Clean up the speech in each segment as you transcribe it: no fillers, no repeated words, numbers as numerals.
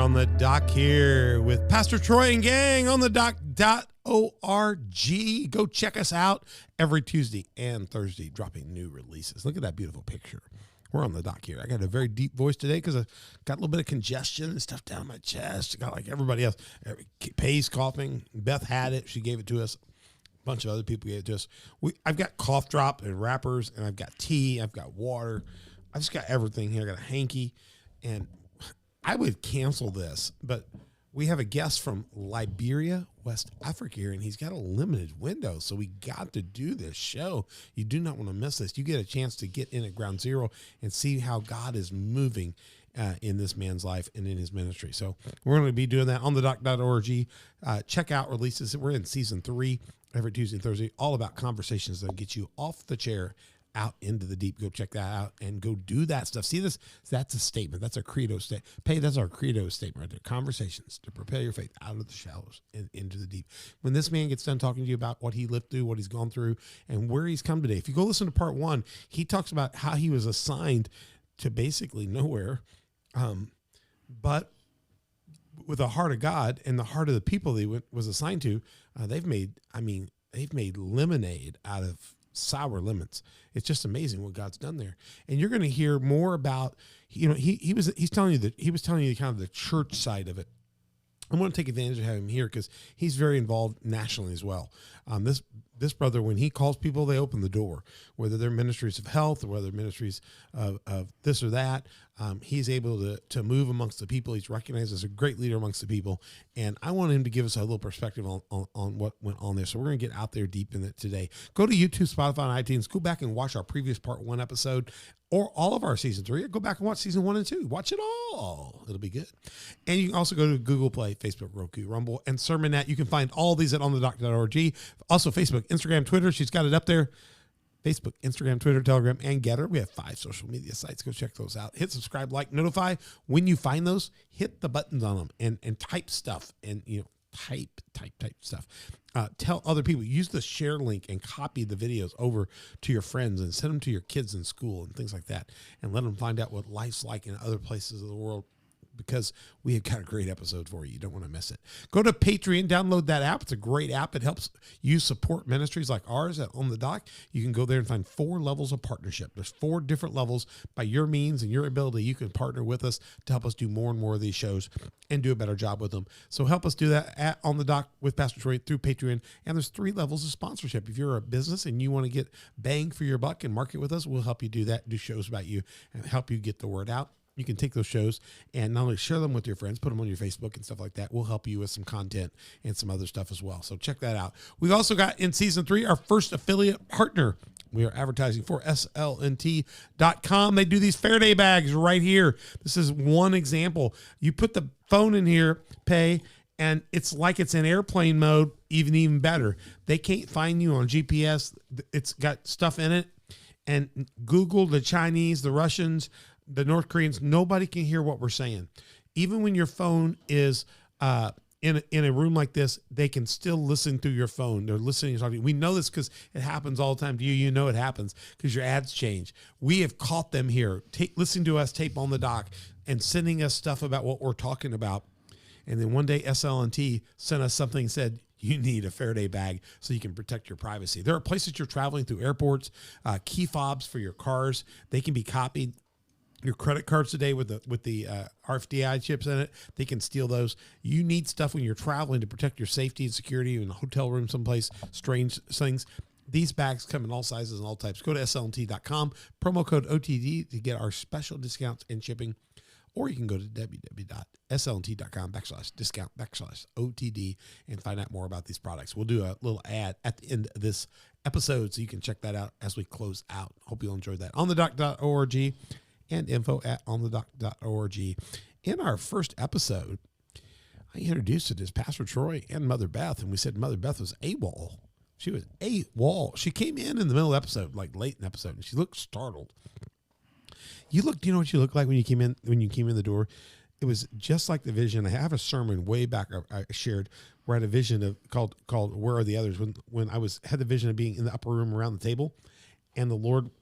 On the dock here with Pastor Troy and gang on the dock.org. Go check us out every Tuesday and Thursday, dropping new releases. Look at that beautiful picture. We're on the dock here. I got a very deep voice today because I got a little bit of congestion and stuff down my chest. I got like everybody else. Paye's coughing. Beth had it. She gave it to us. A bunch of other people gave it to us. I've got cough drop and wrappers, and I've got tea. I've got water. I've just got everything here. I got a hanky, and I would cancel this, but we have a guest from Liberia, West Africa here, and he's got a limited window, so we got to do this show. You do not want to miss this. You get a chance to get in at ground zero and see how God is moving in this man's life and in his ministry. So we're going to be doing that on the doc.org. Check out releases. We're in season 3 every Tuesday and Thursday, all about conversations that get you off the chair out into the deep. Go check that out and go do that stuff. See this? That's a statement. That's a credo statement. Paye, that's our credo statement right there. Conversations to propel your faith out of the shallows and into the deep. When this man gets done talking to you about what he lived through, what he's gone through, and where he's come today, if you go listen to part 1, he talks about how he was assigned to basically nowhere, but with the heart of God and the heart of the people that he was assigned to, they've made lemonade out of sour lemons. It's just amazing what God's done there. And you're going to hear more about, he's telling you that he was telling you kind of the church side of it. I want to take advantage of having him here because he's very involved nationally as well. This brother, when he calls people, they open the door, whether they're ministries of health or whether ministries of this or that. He's able to move amongst the people. He's recognized as a great leader amongst the people. And I want him to give us a little perspective on what went on there. So we're going to get out there deep in it today. Go to YouTube, Spotify, and iTunes. Go back and watch our previous part 1 episode or all of our season 3. Go back and watch season 1 and 2. Watch it all. It'll be good. And you can also go to Google Play, Facebook, Roku, Rumble, and Sermonette. You can find all these at onthedoc.org. Also Facebook, Instagram, Twitter. She's got it up there. Facebook, Instagram, Twitter, Telegram, and Getter. We have 5 social media sites. Go check those out. Hit subscribe, like, notify. When you find those, hit the buttons on them and type stuff and, type stuff. Tell other people. Use the share link and copy the videos over to your friends and send them to your kids in school and things like that. And let them find out what life's like in other places of the world, because we have got a great episode for you. You don't want to miss it. Go to Patreon, download that app. It's a great app. It helps you support ministries like ours at On the Dock. You can go there and find 4 levels of partnership. There's 4 different levels. By your means and your ability, you can partner with us to help us do more and more of these shows and do a better job with them. So help us do that at On the Dock with Pastor Troy through Patreon. And there's 3 levels of sponsorship. If you're a business and you want to get bang for your buck and market with us, we'll help you do that, do shows about you, and help you get the word out. You can take those shows and not only share them with your friends, put them on your Facebook and stuff like that. We'll help you with some content and some other stuff as well. So check that out. We've also got in season 3, our first affiliate partner. We are advertising for slnt.com. They do these Faraday bags right here. This is one example. You put the phone in here, Paye, and it's like it's in airplane mode, even better. They can't find you on GPS. It's got stuff in it. And Google, the Chinese, the Russians, the North Koreans, nobody can hear what we're saying. Even when your phone is in a room like this, they can still listen through your phone. They're listening to talking. We know this because it happens all the time to you. You know it happens because your ads change. We have caught them here, listening to us tape On the Dock and sending us stuff about what we're talking about. And then one day SLNT sent us something and said, you need a Faraday bag so you can protect your privacy. There are places you're traveling through, airports, key fobs for your cars. They can be copied. Your credit cards today with the RFID chips in it, they can steal those. You need stuff when you're traveling to protect your safety and security in a hotel room someplace, strange things. These bags come in all sizes and all types. Go to slnt.com, promo code OTD to get our special discounts and shipping. or you can go to www.slnt.com/discount/OTD and find out more about these products. We'll do a little ad at the end of this episode so you can check that out as we close out. Hope you'll enjoy that. onthedoc.org and info@onthedoc.org. In our first episode, I introduced it as Pastor Troy and Mother Beth, and we said Mother Beth was AWOL. She was AWOL. She came in the middle of the episode, like late in the episode, and she looked startled. Do you know what you looked like when you came in the door? It was just like the vision. I have a sermon way back I shared where I had a vision of called Where Are the Others? When I had the vision of being in the upper room around the table, and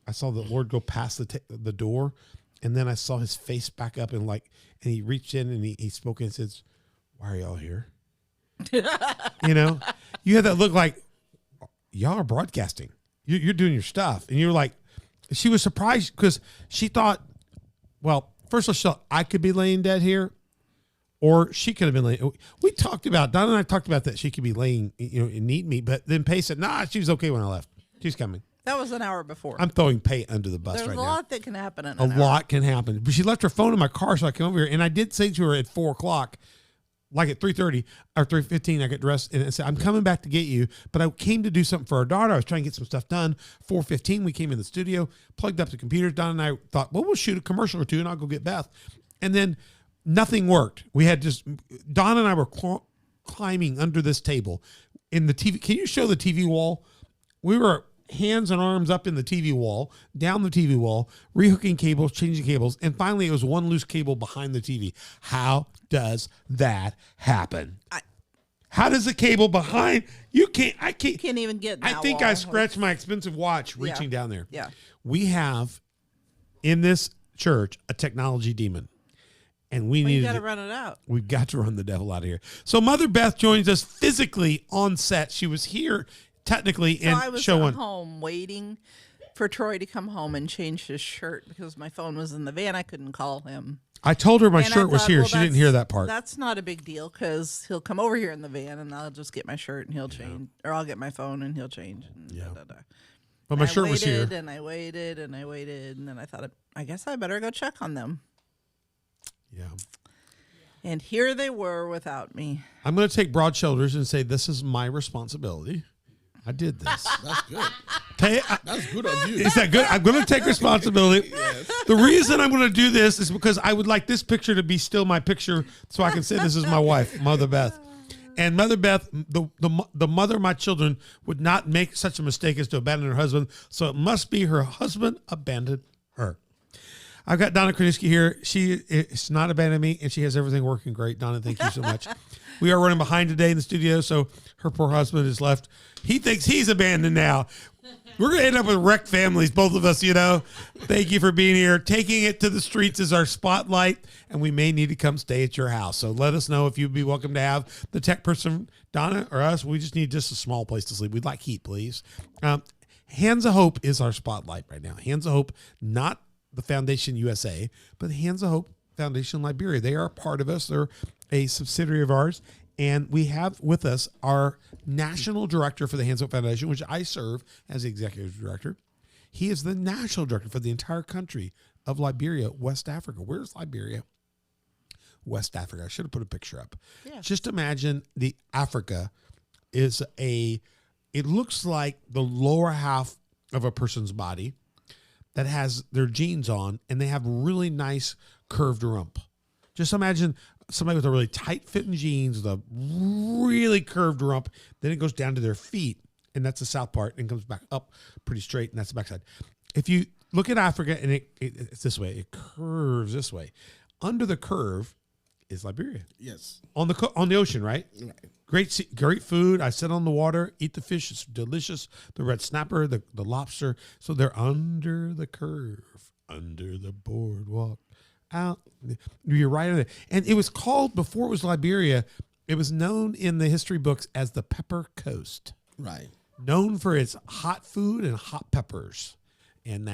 I saw the Lord go past the door, and then I saw his face back up and he reached in and he spoke and says, "Why are y'all here?" You had that look like y'all are broadcasting. You're doing your stuff, and you're like, she was surprised because she thought, well, first of all, she thought I could be laying dead here, or she could have been laying. We talked about Don and I talked about that she could be laying, and need me, but then Paye said, "Nah, she was okay when I left. She's coming." That was an hour before. I'm throwing Paye under the bus There's right now. There's a lot that can happen in an hour. A lot can happen. But she left her phone in my car, so I came over here, and I did say to her at 4:00. Like at 3:30 or 3:15, I got dressed and I said, "I'm coming back to get you." But I came to do something for our daughter. I was trying to get some stuff done. 4:15, we came in the studio, plugged up the computers. Don and I thought, well, we'll shoot a commercial or two and I'll go get Beth. And then nothing worked. We had Don and I were climbing under this table in the TV. Can you show the TV wall? We were hands and arms up in the TV wall, down the TV wall, rehooking cables, changing cables. And finally, it was one loose cable behind the TV. How does that happen? How does the cable behind I can't even get in I that think wall. I scratched my expensive watch reaching down there. Yeah. We have in this church a technology demon. And we got to run it out. We've got to run the devil out of here. So Mother Beth joins us physically on set. She was here technically So I and was showing at home waiting for Troy to come home and change his shirt because my phone was in the van. I couldn't call him. I told her my And I shirt was thought, here. well, She didn't hear that part. That's not a big deal because he'll come over here in the van and I'll just get my shirt and he'll change. Or I'll get my phone and he'll change. And But my shirt was here. And I waited and I waited. And then I thought, I guess I better go check on them. Yeah. And here they were without me. I'm going to take broad shoulders and say this is my responsibility. I did this. That's good. That's good of you. Is that good? I'm going to take responsibility. Yes. The reason I'm going to do this is because I would like this picture to be still my picture so I can say this is my wife, Mother Beth. And Mother Beth, the mother of my children, would not make such a mistake as to abandon her husband. So it must be her husband abandoned her. I've got Donna Kroniski here. She is not abandoning me, and she has everything working great. Donna, thank you so much. We are running behind today in the studio, so her poor husband is left. He thinks he's abandoned now. We're going to end up with wrecked families, both of us, Thank you for being here. Taking it to the streets is our spotlight, and we may need to come stay at your house. So let us know if you'd be welcome to have the tech person, Donna, or us. We just need just a small place to sleep. We'd like heat, please. Hands of Hope is our spotlight right now. Hands of Hope, not the Foundation USA, but the Hands of Hope Foundation Liberia. They are a part of us. They're a subsidiary of ours. And we have with us our national director for the Hands of Hope Foundation, which I serve as the executive director. He is the national director for the entire country of Liberia, West Africa. Where's Liberia? West Africa. I should have put a picture up. Yeah. Just imagine the Africa is it looks like the lower half of a person's body that has their jeans on, and they have really nice curved rump. Just imagine somebody with a really tight-fitting jeans with a really curved rump. Then it goes down to their feet, and that's the south part, and comes back up pretty straight, and that's the backside. If you look at Africa, and it's this way, it curves this way. Under the curve is Liberia. Yes. On the ocean, right? Right. Great food. I sit on the water, eat the fish. It's delicious. The red snapper, the lobster. So they're under the curve, under the boardwalk, out. You're right on there. And it was called, before it was Liberia, it was known in the history books as the Pepper Coast. Right. Known for its hot food and hot peppers. And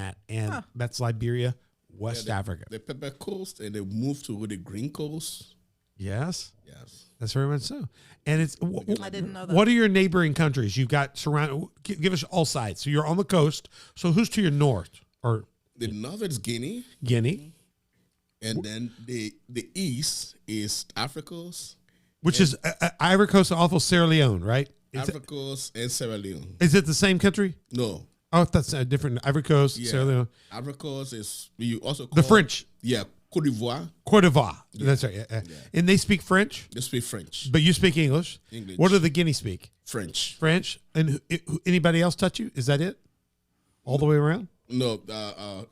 that's Liberia, West Africa. The Pepper Coast, and they moved to the Green Coast. Yes. Yes. That's very much so. And it's I didn't know that. What are your neighboring countries? You've got surrounded. Give us all sides. So you're on the coast. So who's to your north? Or the north is Guinea. Guinea. And then the east is Africa's, which is Ivory Coast, also Sierra Leone, right? Africa's and Sierra Leone. Is it the same country? No. Oh, that's a different. Ivory Coast, Sierra Leone. Ivory Coast is, you also call the French. Yeah, Côte d'Ivoire. Côte d'Ivoire. That's right. Yeah. And they speak French? They speak French. But you speak English? English. What do the Guinea speak? French. French. And anybody else touch you? Is that it? All the way around? No,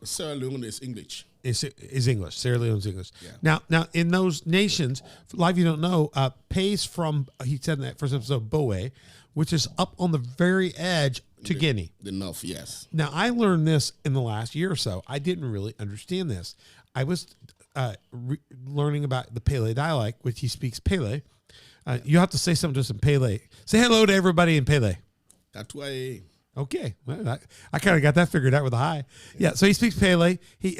Sierra Leone is English. Is English. Sierra Leone's English. Yeah. Now, in those nations, a lot of you don't know, Paye's from, he said in that first episode, Boe, which is up on the very edge to Guinea. The north, yes. Now, I learned this in the last year or so. I didn't really understand this. I was learning about the Pele dialect, which he speaks Pele. You have to say something to us in Pele. Say hello to everybody in Pele. Katwaye. Okay, well, I kind of got that figured out with a hi. Yeah, so he speaks Pele. He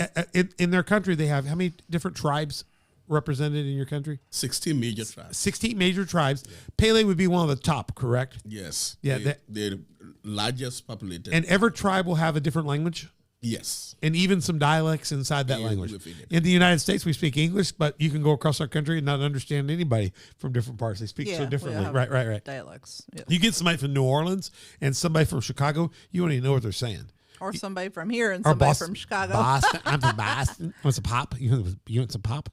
in their country they have how many different tribes represented in your country? 16 major tribes. 16 major tribes. Yeah. Pele would be one of the top, correct? Yes. Yeah, they're the largest populated. And every tribe will have a different language. Yes. And even some dialects inside that language. In the United States, we speak English, but you can go across our country and not understand anybody from different parts. They speak so differently. Right. Dialects. Yeah. You get somebody from New Orleans and somebody from Chicago, you don't even know what they're saying. Or somebody from here and somebody from Chicago. Boston. I'm from Boston. Want some pop? You want some pop?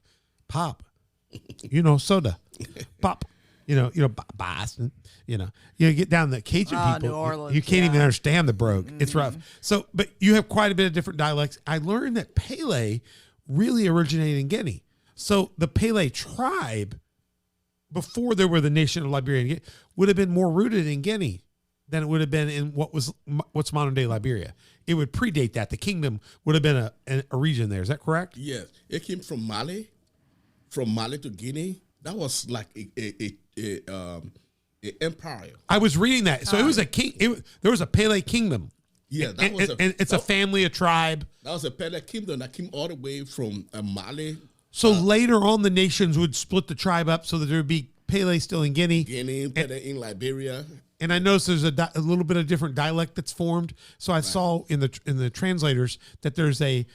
Pop. Soda. Pop. Boston, you get down the Cajun people, New Orleans, you can't even understand the brogue. It's rough. So, but you have quite a bit of different dialects. I learned that Pele really originated in Guinea. So the Pele tribe, before there were the nation of Liberia, would have been more rooted in Guinea than it would have been in what's modern day Liberia. It would predate that. The kingdom would have been a region there. Is that correct? Yes. It came from Mali to Guinea. That was like an empire. I was reading that. So it was a king. There was a Pele kingdom. Yeah, and it's a family, a tribe. That was a Pele kingdom that came all the way from Mali. So later on, the nations would split the tribe up so that there would be Pele still in Guinea. Pele in Liberia. And I noticed there's a little bit of different dialect that's formed. So I saw in the translators that there's a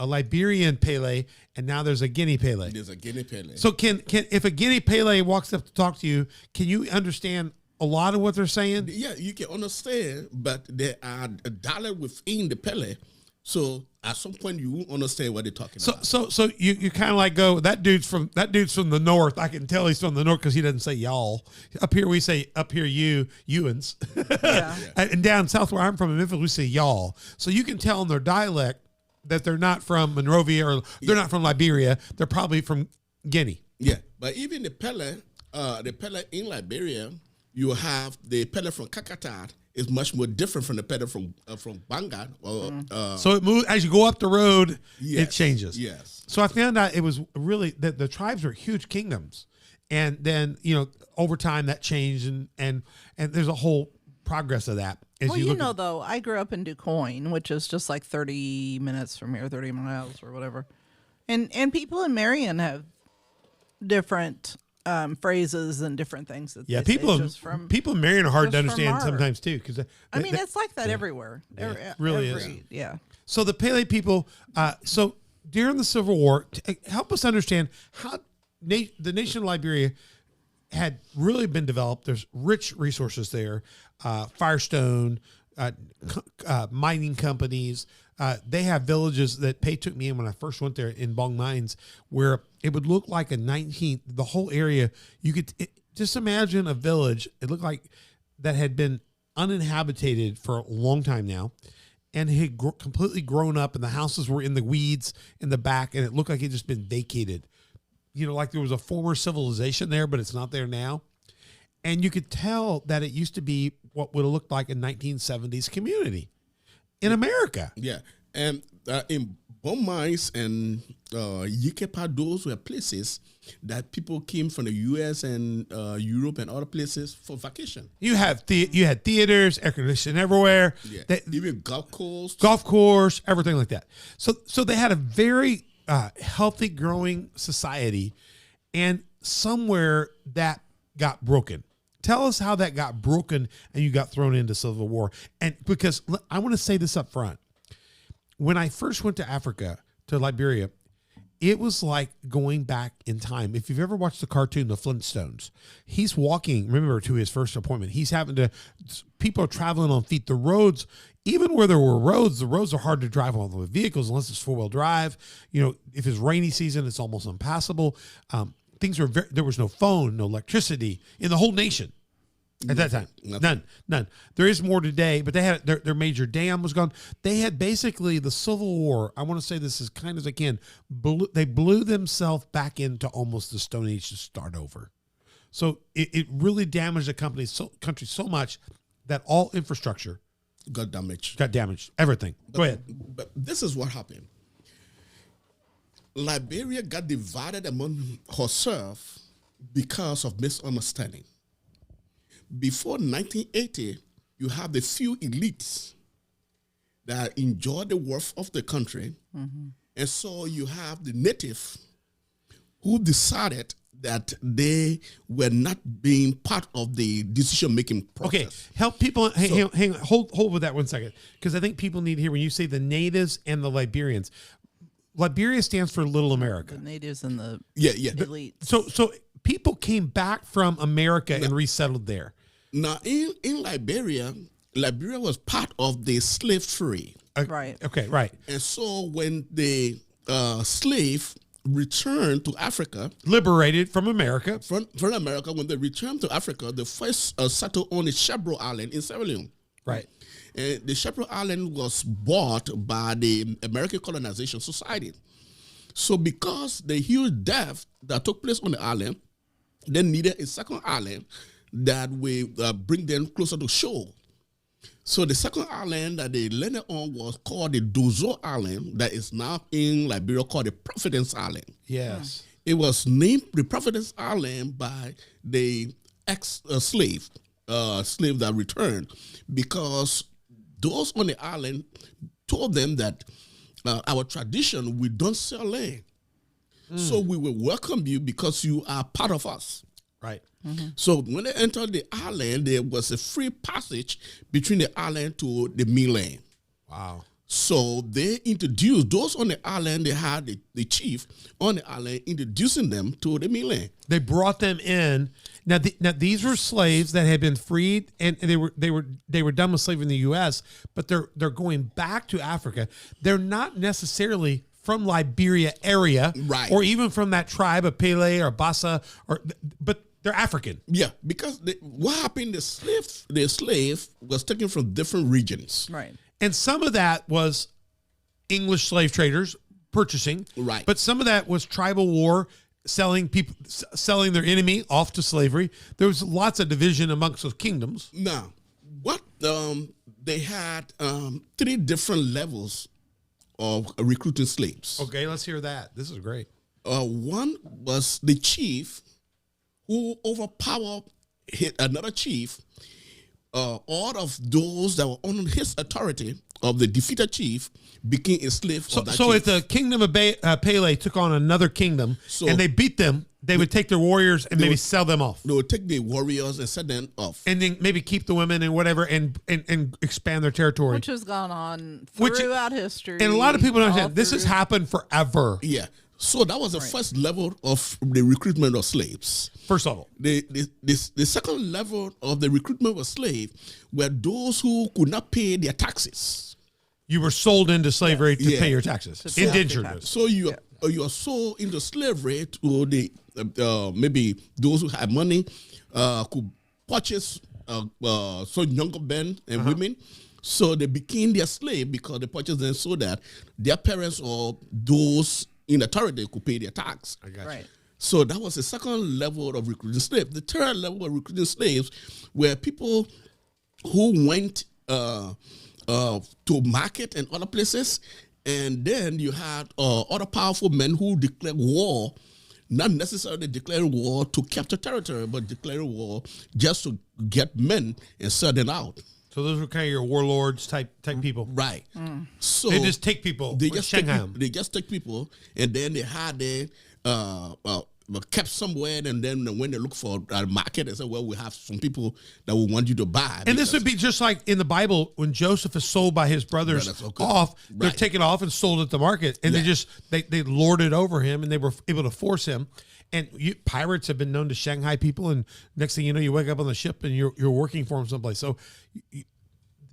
Liberian Pele, and now there's a Guinea Pele. There's a Guinea Pele. So can if a Guinea Pele walks up to talk to you, can you understand a lot of what they're saying? Yeah, you can understand, but there are a dialect within the Pele. So at some point you won't understand what they're talking about. So you kind of like go, that dude's from the north. I can tell he's from the north because he doesn't say y'all. Up here we say you'uns. Yeah. And down south where I'm from in Memphis we say y'all. So you can tell in their dialect that they're not from Monrovia or they're not from Liberia. They're probably from Guinea. Yeah, but even the Pele in Liberia, you have the Pele from Kakatat. Is much more different from the Pele from Banga. So it moves as you go up the road. Yes, it changes. Yes. So I found out it was really that the tribes were huge kingdoms, and then over time that changed, and there's a whole progress of that. Though I grew up in DuQuoin, which is just like 30 minutes from here, 30 miles or whatever, and people in Marion have different phrases and different things that people in Marion are hard to understand sometimes too because it's like that everywhere. It really is. Yeah. So the Pele people. So during the Civil War, help us understand how the nation of Liberia had really been developed. There's rich resources there, Firestone, mining companies. They have villages that Paye took me in when I first went there in Bong Mines, where it would look like the whole area. You could just imagine a village. It looked like that had been uninhabited for a long time now, and it had completely grown up, and the houses were in the weeds in the back, and it looked like it had just been vacated. Like there was a former civilization there, but it's not there now. And you could tell that it used to be what would have looked like a 1970s community in America. Yeah. And in Bon Mines and Yikepa, those were places that people came from the U.S. and Europe and other places for vacation. You had theaters, air conditioning everywhere. Yeah. Even golf course, everything like that. So they had a very healthy, growing society, and somewhere that got broken. Tell us how that got broken and you got thrown into civil war. And because I want to say this up front. When I first went to Africa, to Liberia, it was like going back in time. If you've ever watched the cartoon, The Flintstones, he's walking, remember, to his first appointment. He's having to, people are traveling on feet. The roads, even where there were roads, the roads are hard to drive on with vehicles unless it's four-wheel drive. You know, if it's rainy season, it's almost impassable. Things were there was no phone, no electricity in the whole nation. At that time, none. There is more today, but they had their major dam was gone. They had basically the Civil War. I want to say this as kind as I can. They blew themselves back into almost the Stone Age to start over. So it really damaged the country so much that all infrastructure got damaged. Everything. Go ahead. But this is what happened. Liberia got divided among herself because of misunderstanding. Before 1980, you have the few elites that enjoy the wealth of the country. Mm-hmm. And so you have the native who decided that they were not being part of the decision-making process. Okay, help people. Hang on, hold with that 1 second, because I think people need to hear when you say the natives and the Liberians. Liberia stands for Little America. The natives and the elites. So people came back from America and resettled there. Now, in Liberia was part of the slave trade. Right. Okay, right. And so when the slave returned to Africa, liberated from America, when they returned to Africa, they first settled on the Shepherd Island in Sierra Leone. Right. And the Shepherd Island was bought by the American Colonization Society. So because the huge death that took place on the island, they needed a second island that will bring them closer to shore. So the second island that they landed on was called the Dozo Island, that is now in Liberia called the Providence Island. Yes. It was named the Providence Island by the ex-slave that returned, because those on the island told them that our tradition, we don't sell land. So we will welcome you because you are part of us. Right. Mm-hmm. So when they entered the island, there was a free passage between the island to the mainland. Wow. So they introduced those on the island. They had the chief on the island introducing them to the mainland. They brought them in. Now these were slaves that had been freed, and they were done with slavery in the U.S., but they're going back to Africa. They're not necessarily from Liberia area, right, or even from that tribe of Paye or Bassa, but they're African. Yeah, because what happened? The slave was taken from different regions, right, and some of that was English slave traders purchasing, right, but some of that was tribal war, selling their enemy off to slavery. There was lots of division amongst those kingdoms. Now, what they had 3 different levels of recruiting slaves. Okay, let's hear that. This is great. One was the chief who overpowered another chief. All of those that were under his authority of the defeated chief became a slave of that chief. So if the kingdom of Pele took on another kingdom and they beat them, they would take their warriors and maybe sell them off. They would take the warriors and sell them off. And then maybe keep the women and whatever and expand their territory. Which has gone on throughout history. And a lot of people don't understand. This has happened forever. Yeah. So that was the first level of the recruitment of slaves. First of all. The second level of the recruitment of slaves were those who could not pay their taxes. You were sold into slavery to pay your taxes. Indentured. So you are sold into slavery to the maybe those who had money could purchase some younger men and women. So they became their slave because they purchased them so that their parents or those in authority could pay their tax. I got you. So that was the second level of recruiting slaves. The third level of recruiting slaves were people who went to market and other places, and then you had other powerful men who declared war, not necessarily declaring war to capture territory, but declaring war just to get men and sell them out. So those were kind of your warlords type people, right? So they just take people. They just take people, and then they had were kept somewhere, and then when they look for a market, they say, well, we have some people that will want you to buy. And this would be just like in the Bible when Joseph is sold by his brothers off, they're taken off and sold at the market, and they lorded over him, and they were able to force him. And pirates have been known to Shanghai people, and next thing you know, you wake up on the ship and you're working for them someplace.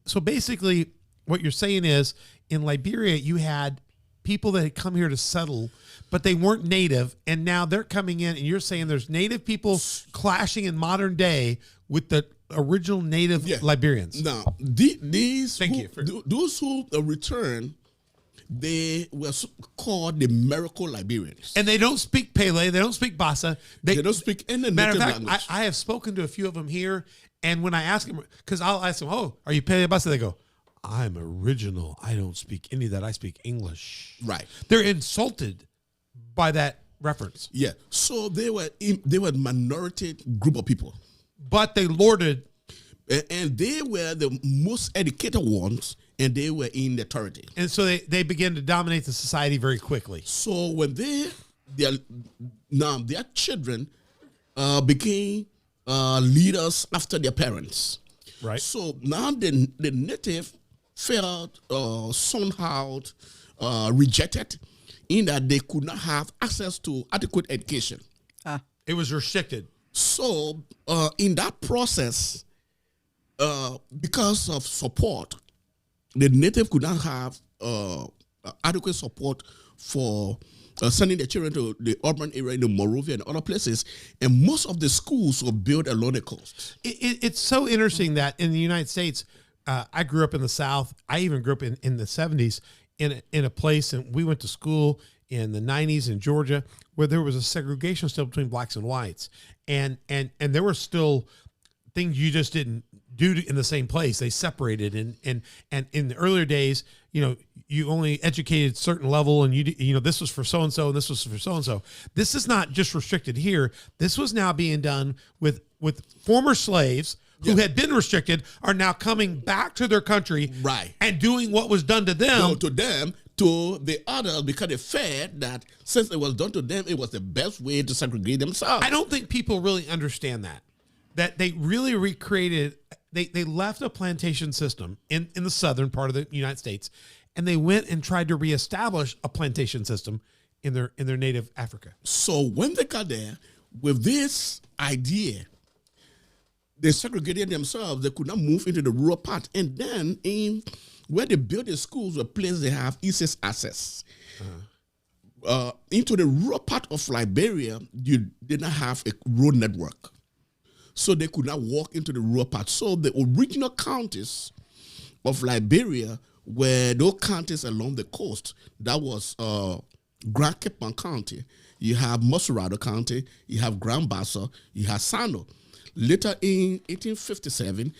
So basically, what you're saying is in Liberia, you had people that had come here to settle, but they weren't native, and now they're coming in, and you're saying there's native people clashing in modern day with the original native Liberians. Now, those who return, they were called the miracle Liberians. And they don't speak Pele, they don't speak Bassa. They don't speak any native language. I have spoken to a few of them here, and when I ask them, because I'll ask them, oh, are you Pele Bassa? They go, I'm original. I don't speak any of that. I speak English. Right. They're insulted by that reference. Yeah. So they were a minority group of people. But they lorded. And they were the most educated ones, and they were in the authority. And so they began to dominate the society very quickly. So when their children became leaders after their parents. Right. So now the native felt somehow rejected in that they could not have access to adequate education. It was restricted. So in that process, because of support, the native could not have adequate support for sending their children to the urban area in the Monrovia and other places. And most of the schools were built along the coast. It's so interesting that in the United States, I grew up in the South. I even grew up in the 70s in a place, and we went to school in the 90s in Georgia where there was a segregation still between blacks and whites. And there were still things you just didn't do in the same place. They separated, and in the earlier days, you only educated certain level, and this was for so and so, and this was for so and so. This is not just restricted here. This was now being done with former slaves who had been restricted are now coming back to their country, right, and doing what was done to them. To the others, because they felt that since it was done to them, it was the best way to segregate themselves. I don't think people really understand that they really recreated. They left a plantation system in the southern part of the United States, and they went and tried to reestablish a plantation system in their native Africa. So when they got there with this idea, they segregated themselves. They could not move into the rural part, and then where they built the schools were places they have easy access. Into the rural part of Liberia, you did not have a road network. So they could not walk into the rural part. So the original counties of Liberia were those counties along the coast. That was Grand Cape County. You have Mosurado County. You have Grand Bassa. You have Sano. Later in 1857,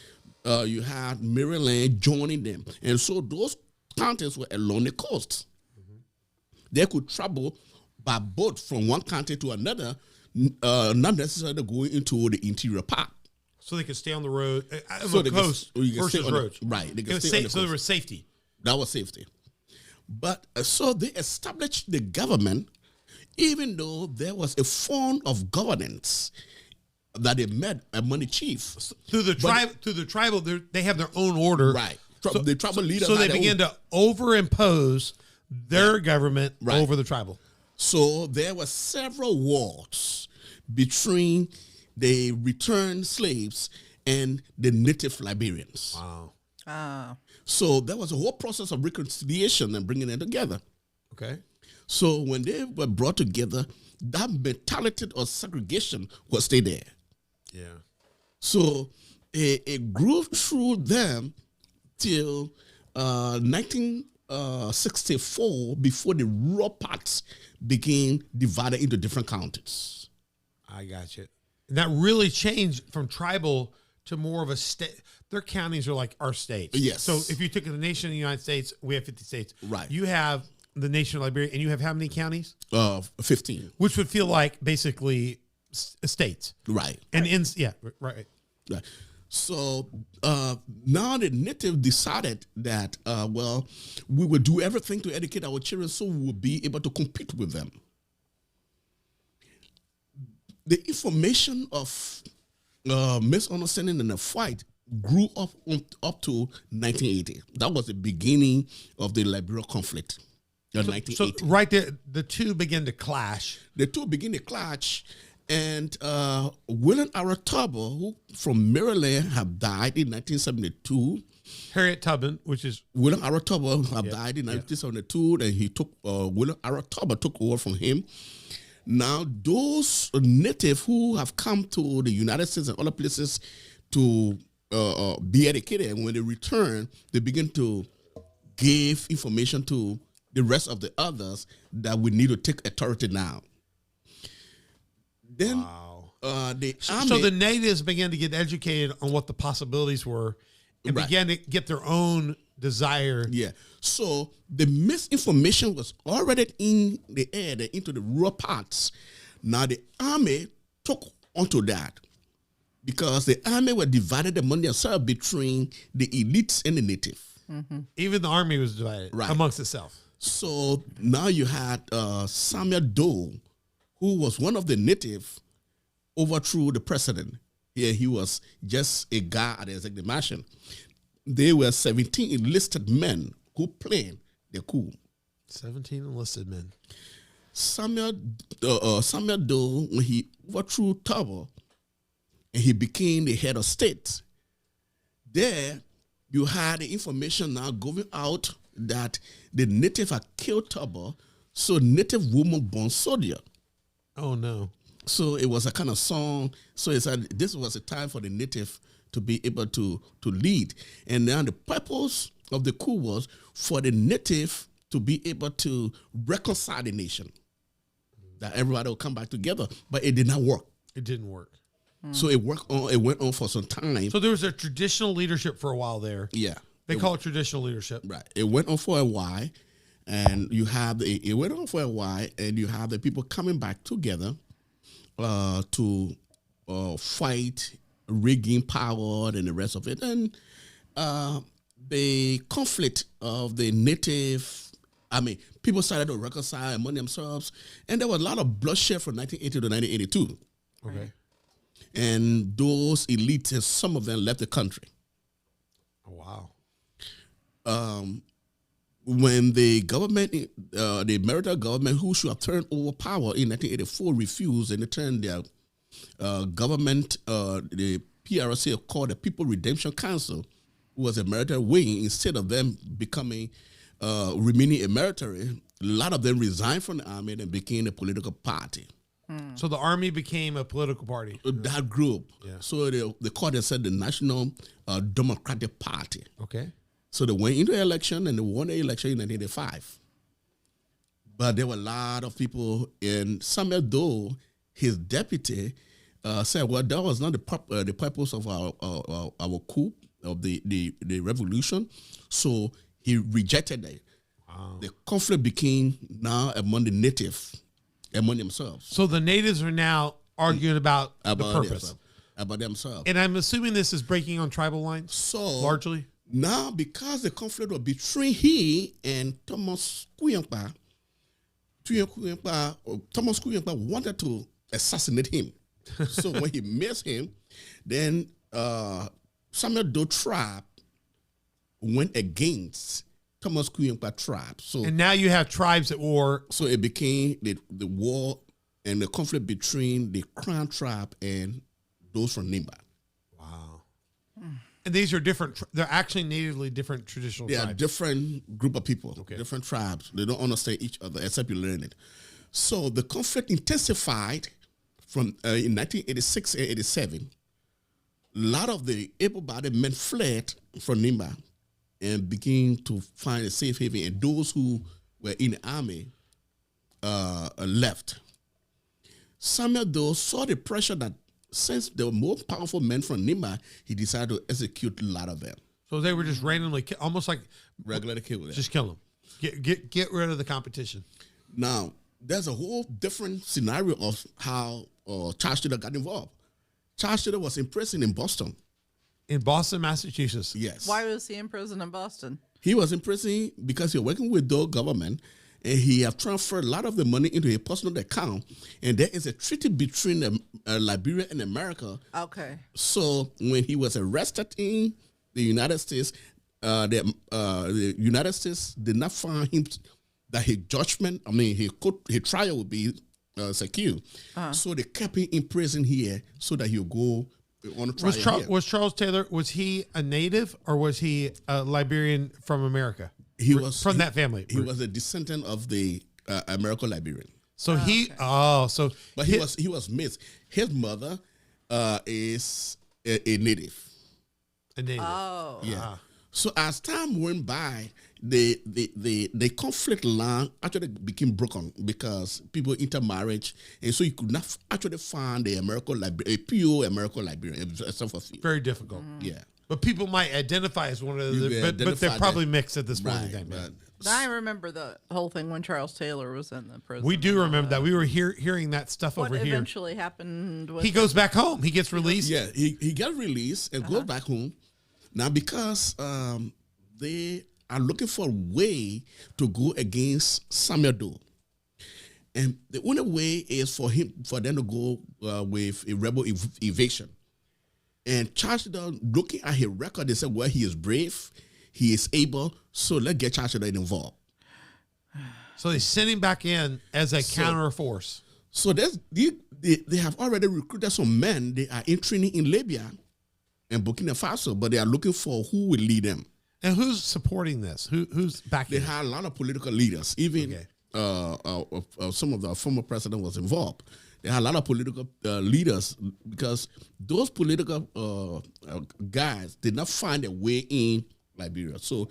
you had Maryland joining them. And so those counties were along the coast. Mm-hmm. They could travel by boat from one county to another, not necessarily going into the interior part. So they could stay on the road, so the coast versus roads. Right. They could stay on the coast. So there was safety. That was safety. But so they established the government, even though there was a form of governance that they met among the chiefs. Through the tribal, they have their own order. Right. The tribal leaders. So they began to overimpose their government over the tribal. So there were several wars between the returned slaves and the native Liberians. Wow. So there was a whole process of reconciliation and bringing them together. Okay. So when they were brought together, that mentality of segregation was still there. Yeah. So it grew through them till 1964 before the rural parts became divided into different counties. I got you. And that really changed from tribal to more of a state. Their counties are like our states. Yes. So if you took the nation of the United States, we have 50 states. Right. You have the nation of Liberia, and you have how many counties? 15. Which would feel like basically states. Right. And right. So now the native decided that, we will do everything to educate our children so we will be able to compete with them. the information of misunderstanding and a fight grew up to 1980. That was the beginning of the Liberia conflict. In 1980. So right there, the two begin to clash. The two begin to clash, and William Aratabo, who from Maryland, have died in 1972. Harriet Tubman, which is William Aratabo have died in 1972, and he took William Aratabo took over from him. Now, those natives who have come to the United States and other places to be educated, and when they return, they begin to give information to the rest of the others that we need to take authority now. Then the army, so the natives began to get educated on what the possibilities were and began to get their own desire. Yeah. So the misinformation was already in the air, into the rural parts. Now the army took onto that because the army were divided among themselves between the elites and the native. Even the army was divided amongst itself. So now you had Samuel Doe, who was one of the native, overthrew the president. Yeah, he was just a guy at the executive mansion. There were 17 enlisted men who planned the coup. 17 enlisted men. Samuel Doe, when he overthrew Tubman and he became the head of state, there you had the information now going out that the native had killed Tubman, so native woman born soldier. Oh, no. So it was a kind of song. So it said this was a time for the native to be able to lead. And now the purpose of the coup was for the native to be able to reconcile the nation, that everybody will come back together. But it did not work. It didn't work. So it went on for some time. So there was a traditional leadership for a while there. Yeah. They call it traditional leadership. Right. It went on for a while, and you have it went on for a while, and you have the people coming back together to fight, rigging power and the rest of it. And the conflict of the native, people started to reconcile among themselves, and there was a lot of bloodshed from 1980 to 1982. Okay. And those elites, some of them left the country. Oh, wow. When the government, the American government, who should have turned over power in 1984, refused, and they turned their government, the PRC, called the People Redemption Council, who was a military wing, instead of them becoming, remaining a military, a lot of them resigned from the army and became a political party. So the army became a political party. That group. Yeah. So they called themselves the National Democratic Party. Okay. So they went into election and they won the election in 1985. But there were a lot of people, and Samuel Doe, his deputy, said, well, that was not the purpose of our coup, of the revolution. So he rejected it. Wow. The conflict became now among the native, among themselves. So the natives are now arguing about the purpose. About themselves. And I'm assuming this is breaking on tribal lines? So largely? Now, because the conflict was between he and Thomas Kuyampa, Thomas Kuyampa wanted to assassinate him. So when he missed him, then Samuel Doe tribe went against Thomas Kuyampa tribe. So, and now you have tribes at war. So it became the war and the conflict between the Crown tribe and those from Nimba. Wow. And these are different, they're actually natively different traditional tribes. They are different group of people, okay. Different tribes. They don't understand each other except you learn it. So the conflict intensified from in 1986 and 87. A lot of the able-bodied men fled from Nimba and began to find a safe haven, and those who were in the army left. Samuel Doe saw the pressure that since there were more powerful men from Nimba, he decided to execute a lot of them. So they were just randomly, almost like regularly kill them. Just kill them. Get rid of the competition. Now, there's a whole different scenario of how Charles Taylor got involved. Charles Taylor was in prison in Boston. In Boston, Massachusetts. Yes. Why was he in prison in Boston? He was in prison because he was working with the government, and he have transferred a lot of the money into a personal account. And there is a treaty between Liberia and America. Okay. So when he was arrested in the United States, the United States did not find him that his judgment, his trial would be secure. So they kept him in prison here so that he'll go on trial. Was Charles Taylor, was he a native or was he a Liberian from America? He was from that family. He was a descendant of the American Liberian. So but he was mixed. His mother is a native. A native. Oh. Yeah. So as time went by, the conflict line actually became broken because people intermarriage, and so you could not actually find a pure American Liberian, except for few. Very difficult. Yeah. But people might identify as one of the, but they're probably mixed at this point in time. Right. I remember the whole thing when Charles Taylor was in the prison. We do remember that. We were hearing that stuff what over here. What eventually happened was... He goes back home. He gets released. Yeah, he got released and goes back home. Now, because they are looking for a way to go against Samuel Doe. And the only way is for them to go with a rebel evasion. And Charles Taylor, looking at his record, they said, well, he is brave, he is able, so let's get Charles Taylor involved. So they send him back in as a counter force. So they have already recruited some men. They are in training in Libya and Burkina Faso, but they are looking for who will lead them. And who's supporting this? Who's backing They had a lot of political leaders. Even some of the former president was involved. They had a lot of political leaders because those political guys did not find a way in Liberia. So,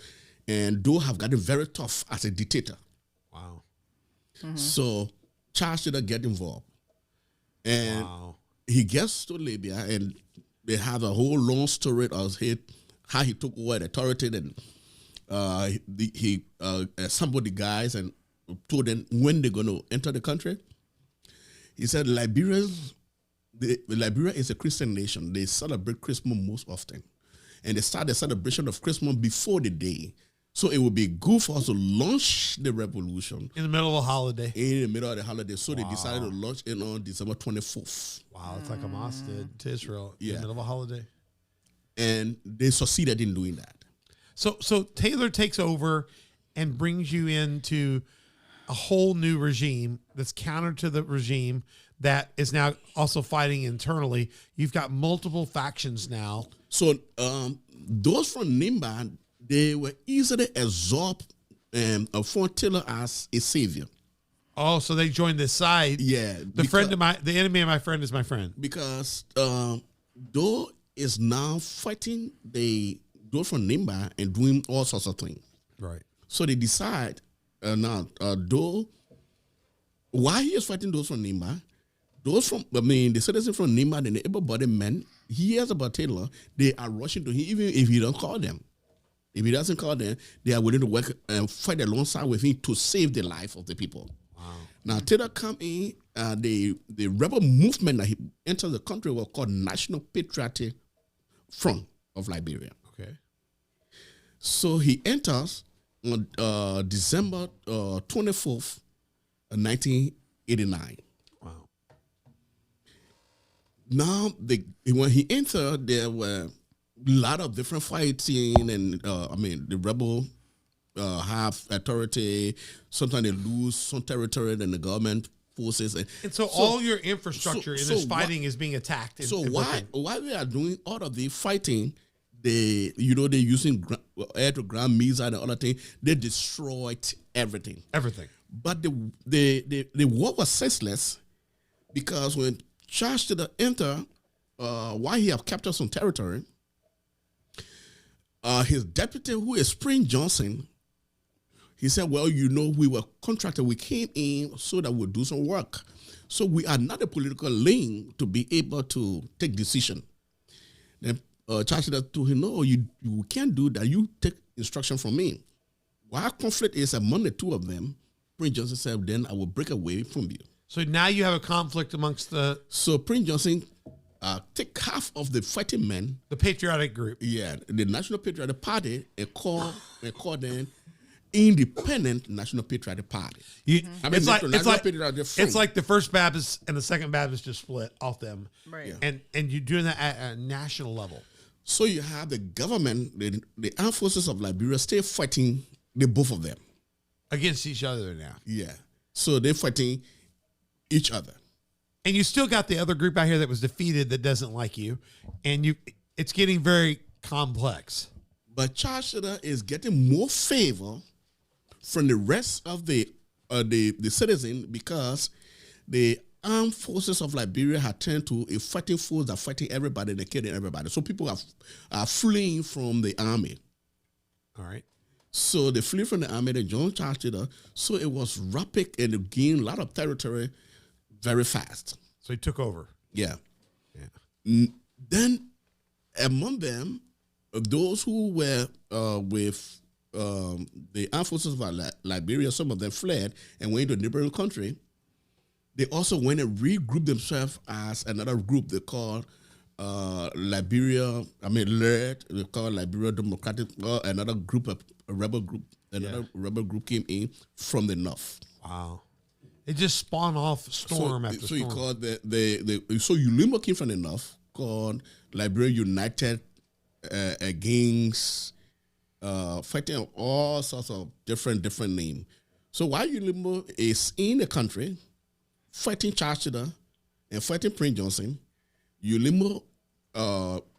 and Doe have gotten very tough as a dictator. Wow. Mm-hmm. So Charles did not get involved. And he gets to Libya, and they have a whole long story of how he took over the authority, and he assembled the guys and told them when they're going to enter the country. He said Liberia is a Christian nation. They celebrate Christmas most often. And they start the celebration of Christmas before the day. So it would be good for us to launch the revolution. In the middle of a holiday. In the middle of the holiday. So they decided to launch it on December 24th. Wow, it's like Hamas did to Israel in the middle of a holiday. And they succeeded in doing that. So Taylor takes over and brings you into a whole new regime that's counter to the regime that is now also fighting internally. You've got multiple factions now. So those from Nimba, they were easily absorbed for Taylor as a savior. Oh, so they joined this side. Yeah. The enemy of my friend is my friend. Because Doe is now fighting those from Nimba and doing all sorts of things. Right. So they decide Doe, why he is fighting those from Nimba, the citizens from Nimba and the able-bodied men, he hears about Taylor, they are rushing to him, even if he don't call them. If he doesn't call them, they are willing to work and fight alongside with him to save the life of the people. Wow. Now, Taylor come in, the rebel movement that he entered the country was called National Patriotic Front of Liberia. Okay. So he enters on December 24th, 1989. Wow. Now, when he entered, there were a lot of different fighting, and the rebel have authority. Sometimes they lose some territory, and the government forces. And so all your infrastructure in this fighting is being attacked. While they are doing all of the fighting, they're using air to ground missiles and other things. They destroyed everything. Everything. But the war was senseless because when Charles Taylor entered, while he have captured some territory, his deputy, who is Spring Johnson, he said, well, we were contracted. We came in so that we'll do some work. So we are not a political link to be able to take decision. Then Charles Taylor told him, no, you can't do that. You take instruction from me. While conflict is among the two of them, Prince Johnson said, then I will break away from you. So now you have a conflict amongst So Prince Johnson take half of the fighting men. The patriotic group. Yeah, the National Patriotic Party, and call them Independent National Patriotic Party. It's like Patriotic Front. it's like the First Baptist and the Second Baptist just split off them, Right. Yeah. and you're doing that at a national level. So you have the government, the armed forces of Liberia still fighting the both of them. Against each other now. Yeah. So they're fighting each other. And you still got the other group out here that was defeated that doesn't like you. And it's getting very complex. But Charles Sugar is getting more favor from the rest of the citizen because the armed forces of Liberia had turned to a fighting force that fighting everybody and they're killing everybody. So people are fleeing from the army. All right. So they flee from the army, they joined Charles Sugar. So it was rapid and they gained a lot of territory very fast. So he took over. Yeah. Yeah. Then among them, those who were with the armed forces of Liberia, some of them fled and went to a neighboring country. They also went and regrouped themselves as another group they called Liberia. LERD. They called Liberia Democratic. Another group, a rebel group. Another rebel group came in from the north. Wow. It just spawned off storm after storm. So you called so Ulimo came from the north, called Liberia United against fighting all sorts of different names. So while Ulimo is in the country fighting Charles Sugar and fighting Prince Johnson, Ulimo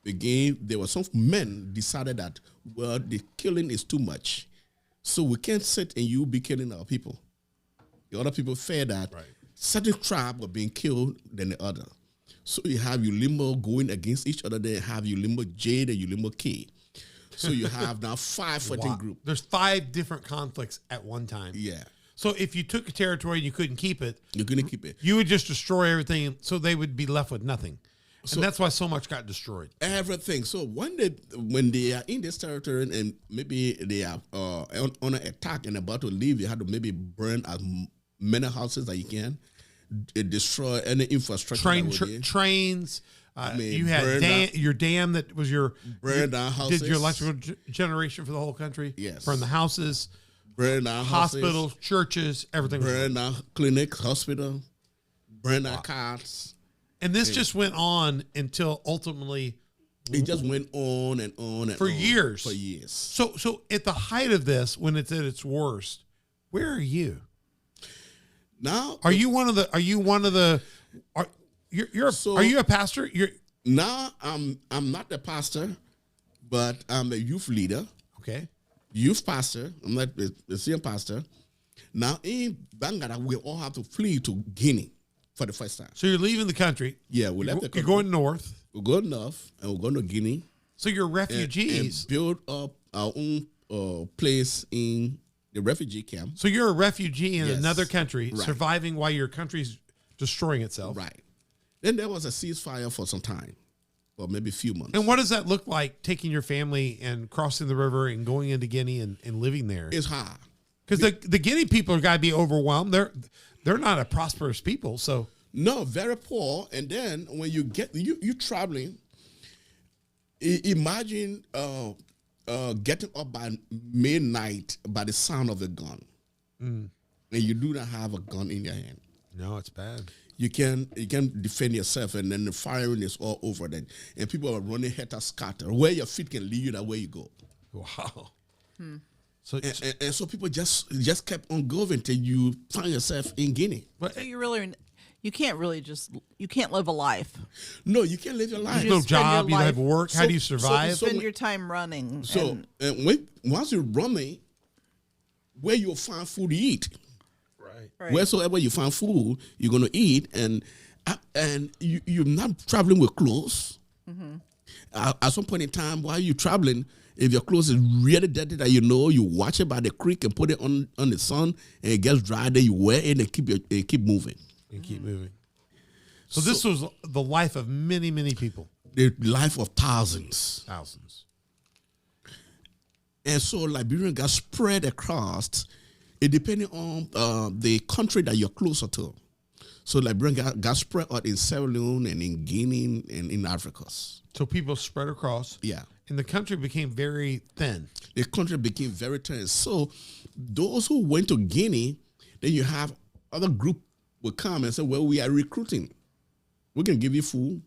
again, there were some men decided that, well, the killing is too much. So we can't sit and you be killing our people. The other people fear that certain tribes were being killed than the other. So you have Ulimo going against each other. They have Ulimo J and Ulimo K. So you have now 5 fighting groups. There's 5 different conflicts at one time. Yeah. So if you took a territory and you couldn't keep it, You're going to keep it. you would just destroy everything, so they would be left with nothing. And that's why so much got destroyed. Everything. So when they are in this territory and maybe they are on an attack and about to leave, you have to maybe burn as many houses that you can, destroy any infrastructure. Trains. You had your dam that was your burn down houses. Did your electrical generation for the whole country? Yes. Burn the houses. Burn down hospitals, churches, everything. Burn down clinics, hospital. Burn down cars. And this just went on until ultimately it just went on and on and for on years. For years. So at the height of this, when it's at its worst, where are you? Now are you one of the? Are you a pastor? Now I'm not a pastor, but I'm a youth leader. Okay. Youth pastor. I'm not the same pastor. Now in Bangladesh, we all have to flee to Guinea for the first time. So you're leaving the country. Yeah, we left the country. You're going north. We're going north, and we're going to Guinea. So you're refugees. And build up our own place in the refugee camp. So you're a refugee in another country, surviving while your country's destroying itself. Right. Then there was a ceasefire for some time, or maybe a few months. And what does that look like, taking your family and crossing the river and going into Guinea and living there? It's hard. Because the Guinea people are got to be overwhelmed. They're not a prosperous people, so. No, very poor. And then when you get, you traveling, imagine getting up by midnight by the sound of the gun. And you do not have a gun in your hand. No, it's bad. You can defend yourself, and then the firing is all over then. And people are running scatter. Where your feet can lead you, that way you go. Wow. So and so people just kept on going until you find yourself in Guinea. So you can't live a life. No, you can't live your life. There's no job. You don't have work. How do you survive? Spend your time running. So once you're running, where you'll find food to eat. Right. Wheresoever you find food, you're going to eat, and you're not traveling with clothes. Mm-hmm. At some point in time, while you're traveling, if your clothes is really dirty that you wash it by the creek and put it on the sun, and it gets dry, then you wear it and keep moving. And keep moving. So this was the life of many, many people. The life of thousands. And so Liberian got spread across. It depending on the country that you're closer to. So Liberian got spread out in Sierra Leone and in Guinea and in Africa. So people spread across. Yeah. and the country became very thin. The country became very tense. So those who went to Guinea, then you have other group will come and say, well, we are recruiting. We can give you food.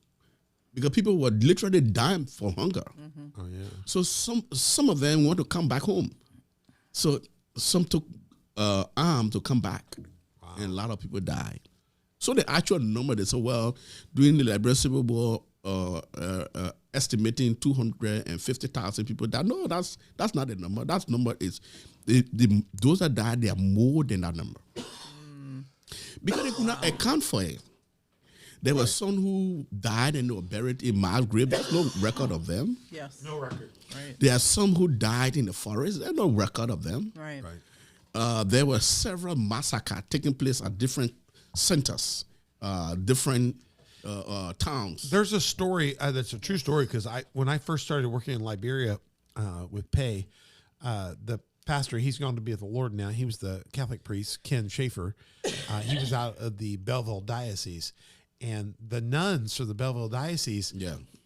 Because people were literally dying for hunger. Oh, yeah. So some of them want to come back home. So some took arm to come back. Wow. And a lot of people died. So the actual number, they said, well, during the Liberian Civil War, estimating 250,000 people died. No, that's not the number. That number is, those that died, they are more than that number. Because they could not account for it. There were some who died and they were buried in mass graves. There's no record of them. Yes. No record. Right. There are some who died in the forest. There's no record of them. Right. There were several massacres taking place at different centers, different towns. There's a story that's a true story because when I first started working in Liberia with Paye, the pastor, he's gone to be with the Lord now. He was the Catholic priest, Ken Schaefer. He was out of the Belleville Diocese. And the nuns for the Belleville Diocese,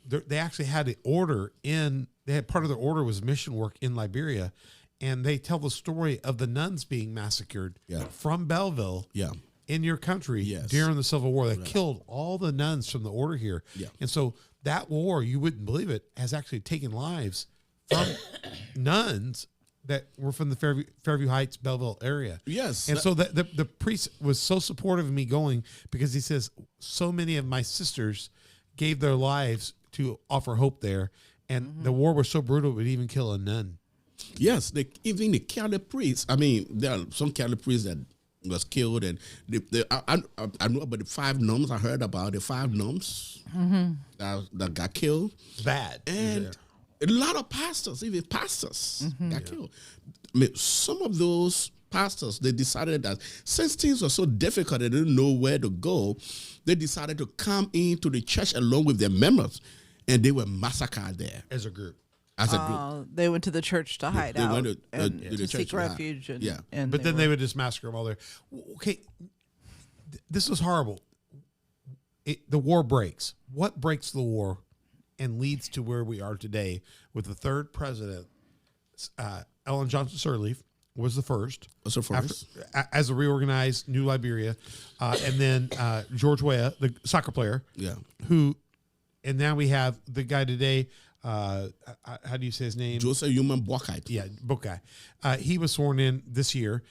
they actually had an order they had part of their order was mission work in Liberia. And they tell the story of the nuns being massacred from Belleville in your country during the Civil War. They killed all the nuns from the order here. Yeah. And so that war, you wouldn't believe it, has actually taken lives from nuns that were from the Fairview Heights, Belleville area. Yes. And so the priest was so supportive of me going because he says, so many of my sisters gave their lives to offer hope there. And the war was so brutal, it would even kill a nun. Yes. Even the Catholic priests. I mean, there are some Catholic priests that was killed. And I know about the 5 nuns. I heard about the 5 nuns that got killed. Bad. And a lot of pastors, even pastors, got killed. I mean, some of those pastors, they decided that since things were so difficult, they didn't know where to go, they decided to come into the church along with their members, and they were massacred there. As a group. They went to the church to hide out and to the to church seek to refuge. hide. But then they would just massacre them all there. Okay, this was horrible. The war breaks. What breaks the war and leads to where we are today with the third president, Ellen Johnson Sirleaf was the first. As a reorganized New Liberia. And then George Weah, the soccer player. Yeah. And now we have the guy today, how do you say his name? Joseph Human Boakai. Yeah, Boakai. He was sworn in this year.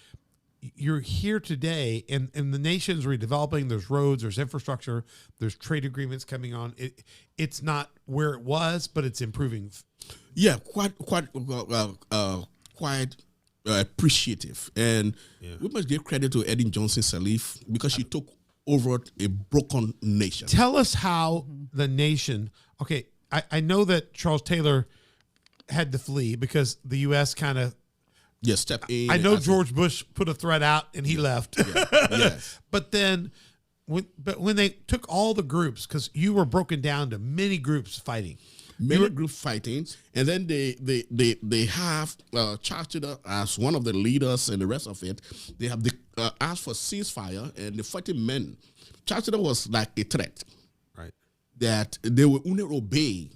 You're here today, and the nation's redeveloping. There's roads, there's infrastructure, there's trade agreements coming on. It's not where it was, but it's improving. Yeah, quite appreciative, and we must give credit to Ellen Johnson Sirleaf because she took over a broken nation. Tell us how the nation. Okay, I know that Charles Taylor had to flee because the U.S. kind of. Step in. I know George Bush put a threat out and he left. Yes. But then, when they took all the groups, because you were broken down to many groups fighting. Groups fighting, and then they have Charles Taylor as one of the leaders and the rest of it. They have asked for ceasefire, and the fighting men. Charles Taylor was like a threat. Right. That they will only obey.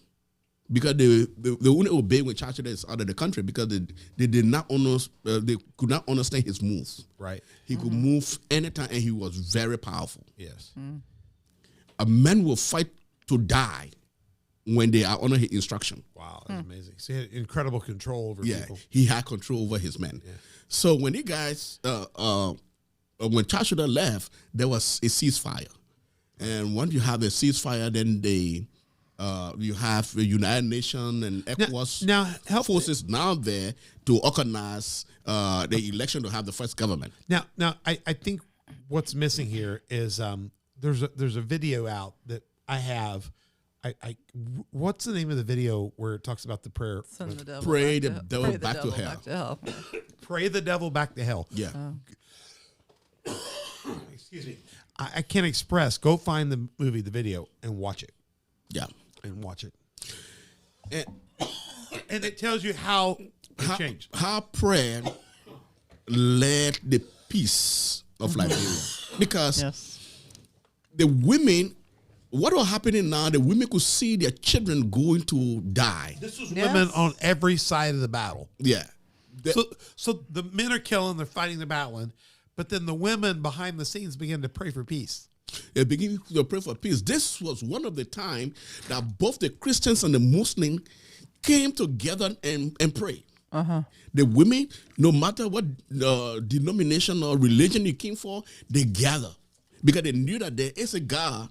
Because they wouldn't obey when Charles Taylor is out of the country because they did not they could not understand his moves. Right. He could move anytime and he was very powerful. Yes. A man will fight to die when they are under his instruction. Wow, that's amazing. So he had incredible control over people. He had control over his men. Yeah. So when you guys when Charles Taylor left, there was a ceasefire. And once you have a ceasefire, then you have the United Nations and ECOWAS forces now there to organize the election to have the first government. Now, I think what's missing here is there's a video out that I have. What's the name of the video where it talks about the prayer? Pray the devil back to hell. Pray the devil back to hell. Yeah. Excuse me. I can't express. Go find the movie, the video, and watch it. Yeah. And watch it. And it tells you how it changed. How prayer led the peace of Liberia. Because the women what was happening now, the women could see their children going to die. This was Yes. women on every side of the battle. Yeah. So the men are killing, they're fighting, they're battling, but then the women behind the scenes begin to pray for peace. They begin to pray for peace. This was one of the time that both the Christians and the Muslims came together and prayed. The women, no matter what denomination or religion you came for, they gather because they knew that there is a God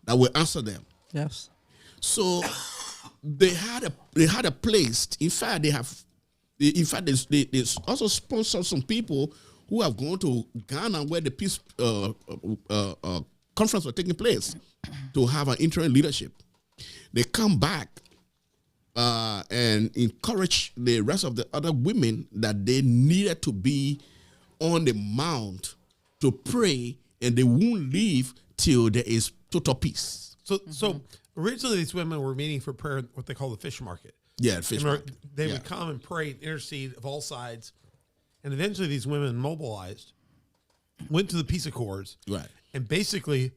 that will answer them. Yes. So they had a place. In fact, they also sponsor some people who have gone to Ghana where the peace conference was taking place to have an interim leadership. They come back and encourage the rest of the other women that they needed to be on the mount to pray, and they won't leave till there is total peace. So originally these women were meeting for prayer, what they call the fish market. Yeah, fish market. They would come and pray and intercede of all sides. And eventually these women mobilized, went to the peace accords, Right. and basically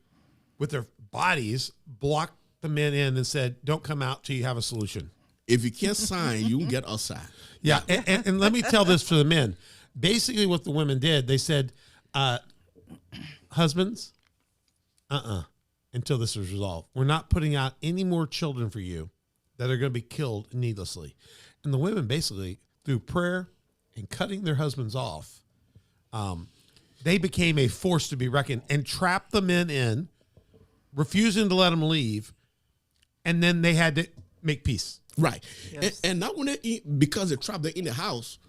with their bodies blocked the men in and said, don't come out till you have a solution. If you can't sign, you can get outside. Yeah, and let me tell this for the men. Basically what the women did, they said, husbands, until this is resolved. We're not putting out any more children for you that are going to be killed needlessly. And the women basically, through prayer and cutting their husbands off, they became a force to be reckoned and trapped the men in, refusing to let them leave, and then they had to make peace. Right. Yes. And not only because they trapped them in the house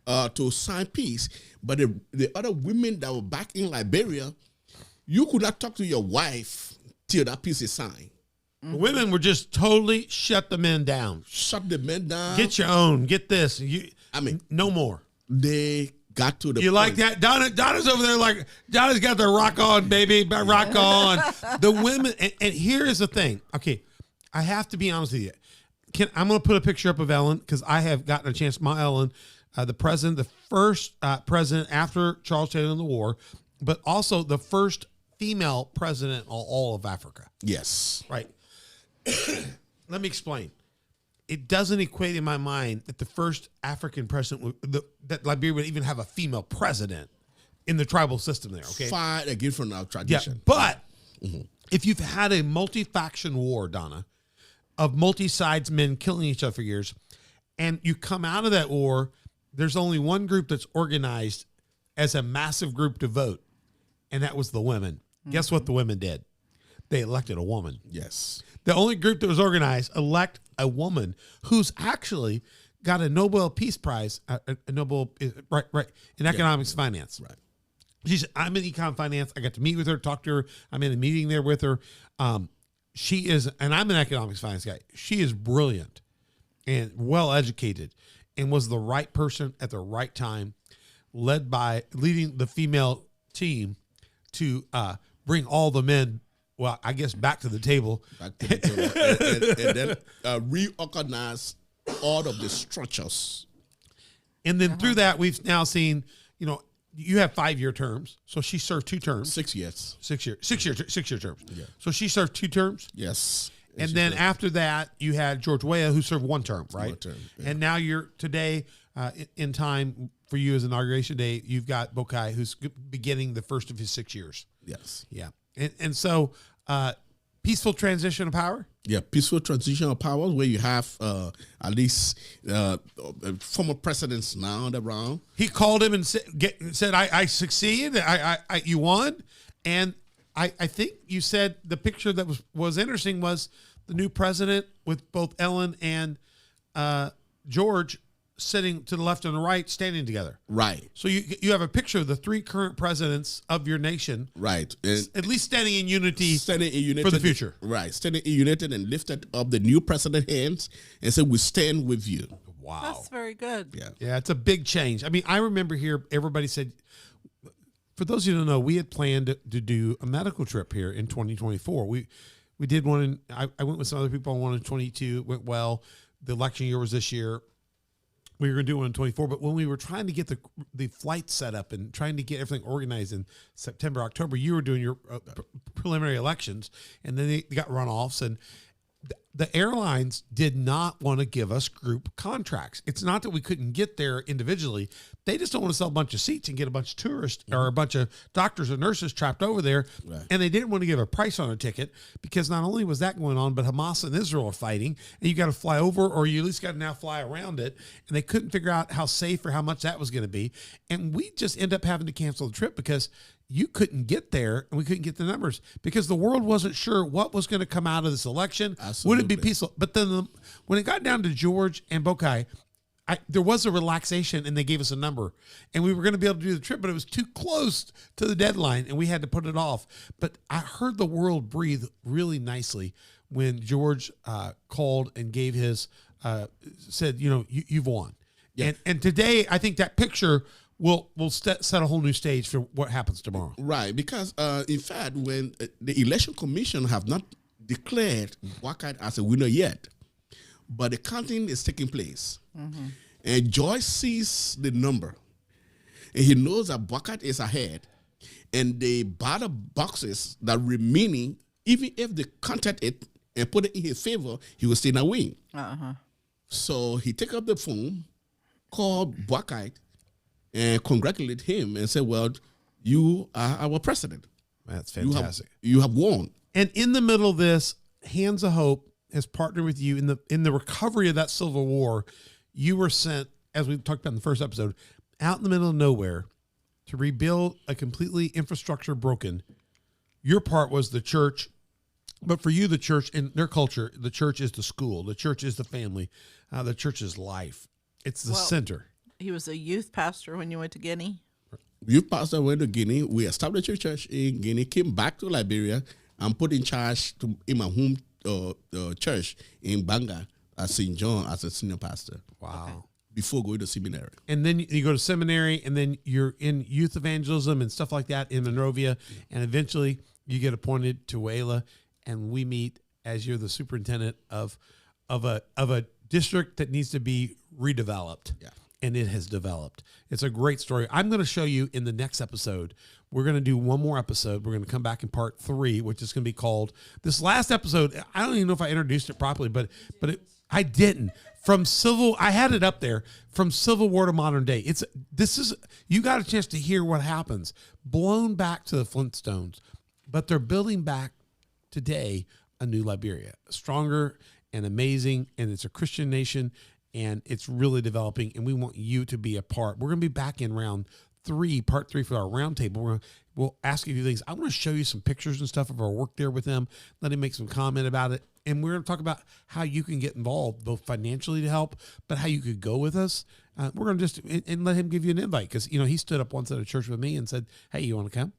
to sign peace, but the other women that were back in Liberia, you could not talk to your wife till that peace is signed. The women were just totally shut the men down. Shut the men down. Get your own. Get this. No more. They got to the You like that? Donna's over there like, Donna's got the rock on, baby. Rock on. The women, and here is the thing. Okay, I have to be honest with you. I'm going to put a picture up of Ellen because I have gotten a chance. My Ellen, the president, the first president after Charles Taylor in the war, but also the first female president in all of Africa. Yes. Right. Let me explain. It doesn't equate in my mind that the first African president, that Liberia would even have a female president in the tribal system there. Okay. Fight again from our Yeah. tradition. But if you've had a multi-faction war, Donna, of multi-sides men killing each other for years, and you come out of that war, there's only one group that's organized as a massive group to vote, and that was the women. Guess what the women did? They elected a woman. Yes. The only group that was organized elect a woman who's actually got a Nobel Peace Prize, a Nobel, right, in economics finance. Right. She said, I'm in econ finance. I got to meet with her, talk to her. I'm in a meeting there with her. She is, and I'm an economics finance guy. She is brilliant and well educated and was the right person at the right time, leading the female team to bring all the men, well, I guess back to the table. Back to the table. and then reorganize all of the structures. And then through that, we've now seen, you have 5-year terms. So she served 2 terms. 6 years. 6 year terms. Yeah. So she served 2 terms. Yes. And then after that, you had George Weah, who served 1 term, right? 1 term, yeah. And now you're today in time for you as inauguration day. You've got Bokai, who's beginning the first of his 6 years. Yes. Yeah. And so peaceful transition of power. Yeah, peaceful transition of powers where you have at least former presidents now around. He called him and said, I succeeded. You won. And I think you said the picture that was interesting was the new president with both Ellen and George sitting to the left and the right, standing together. Right. So you have a picture of the 3 current presidents of your nation. Right. And at least standing in unity for the future. Right. Standing in unity and lifted up the new president hands and said, we stand with you. Wow. That's very good. Yeah. Yeah, it's a big change. I mean, I remember here, everybody said, for those of you who don't know, we had planned to do a medical trip here in 2024. We did one, I went with some other people on one in 22. It went well. The election year was this year. we were going to do one in 24, but when we were trying to get the flight set up and trying to get everything organized in September, October, you were doing your preliminary elections, and then they got runoffs, and the airlines did not want to give us group contracts. It's not that we couldn't get there individually. They just don't want to sell a bunch of seats and get a bunch of tourists or a bunch of doctors and nurses trapped over there. Right. And they didn't want to give a price on a ticket because not only was that going on, but Hamas and Israel are fighting, and you got to fly over, or you at least got to now fly around it. And they couldn't figure out how safe or how much that was going to be. And we just end up having to cancel the trip because you couldn't get there, and we couldn't get the numbers because the world wasn't sure what was going to come out of this election. Absolutely. Would it be peaceful? But then when it got down to George and Bokai, there was a relaxation, and they gave us a number, and we were going to be able to do the trip, but it was too close to the deadline, and we had to put it off. But I heard the world breathe really nicely when George called and gave his said, you've won. Yeah. And today, I think that picture will set a whole new stage for what happens tomorrow. Right, because in fact, when the election commission have not declared Boakai as a winner yet, but the counting is taking place, and Joyce sees the number, and he knows that Boakai is ahead, and the ballot boxes that remaining, even if they counted it and put it in his favor, he will still not win. So he take up the phone, called Boakai, and congratulate him and say, well, you are our president. That's fantastic. You have won. And in the middle of this, Hands of Hope has partnered with you in the recovery of that Civil War. You were sent, as we talked about in the first episode, out in the middle of nowhere to rebuild a completely infrastructure broken. Your part was the church, but for you, the church and their culture, the church is the school, the church is the family, the church is life. It's the center. He was a youth pastor when you went to Guinea. Youth pastor went to Guinea. We established a church in Guinea, came back to Liberia, and put in charge in my home church in Banga at St. John as a senior pastor. Wow. Okay. Before going to seminary. And then you go to seminary, and then you're in youth evangelism and stuff like that in Monrovia, and eventually you get appointed to Wela, and we meet as you're the superintendent of a district that needs to be redeveloped. Yeah. And it has developed. It's a great story. I'm going to show you in the next episode. We're going to do one more episode. We're going to come back in part 3, which is going to be called this last episode. I don't even know if I introduced it properly, but I didn't. I had it up there from Civil War to modern day. You got a chance to hear what happens. Blown back to the Flintstones, but they're building back today a new Liberia, stronger and amazing, and it's a Christian nation. And it's really developing, and we want you to be a part. We're going to be back in part 3 for our roundtable. We'll ask you a few things. I want to show you some pictures and stuff of our work there with them. Let him make some comment about it. And we're going to talk about how you can get involved, both financially to help, but how you could go with us. We're going to and let him give you an invite because, he stood up once at a church with me and said, hey, you want to come?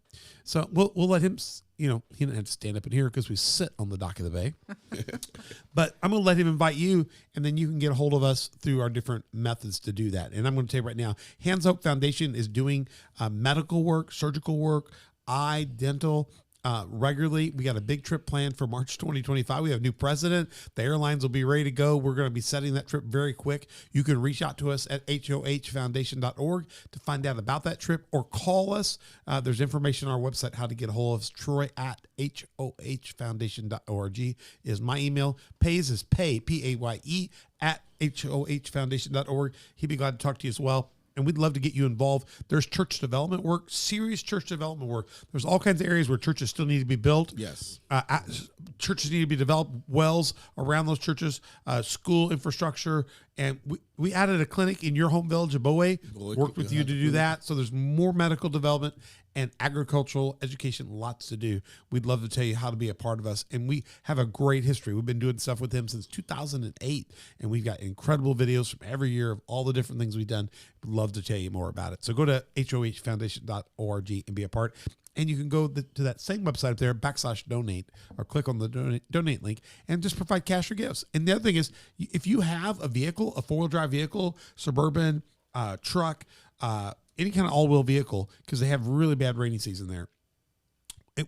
So we'll let him, he didn't have to stand up in here because we sit on the dock of the bay. But I'm going to let him invite you, and then you can get a hold of us through our different methods to do that. And I'm going to tell you right now, Hands Up Foundation is doing medical work, surgical work, eye, dental, regularly. We got a big trip planned for March 2025. We have a new president. The airlines will be ready to go. We're going to be setting that trip very quick. You can reach out to us at hohfoundation.org to find out about that trip or call us. There's information on our website how to get a hold of us. Troy at hohfoundation.org is my email. Pays is Paye, Paye, at hohfoundation.org. He'd be glad to talk to you as well. And we'd love to get you involved. There's church development work, serious church development work. There's all kinds of areas where churches still need to be built. Yes. Churches need to be developed, wells around those churches, school infrastructure. And we added a clinic in your home village of Boe, worked with you to do that. So there's more medical development and agricultural education, lots to do. We'd love to tell you how to be a part of us. And we have a great history. We've been doing stuff with him since 2008. And we've got incredible videos from every year of all the different things we've done. We'd love to tell you more about it. So go to hohfoundation.org and be a part. And you can go to that same website up there, /donate, or click on the donate link and just provide cash or gifts. And the other thing is, if you have a vehicle, a 4-wheel drive vehicle, Suburban, truck, any kind of all-wheel vehicle, because they have really bad rainy season there,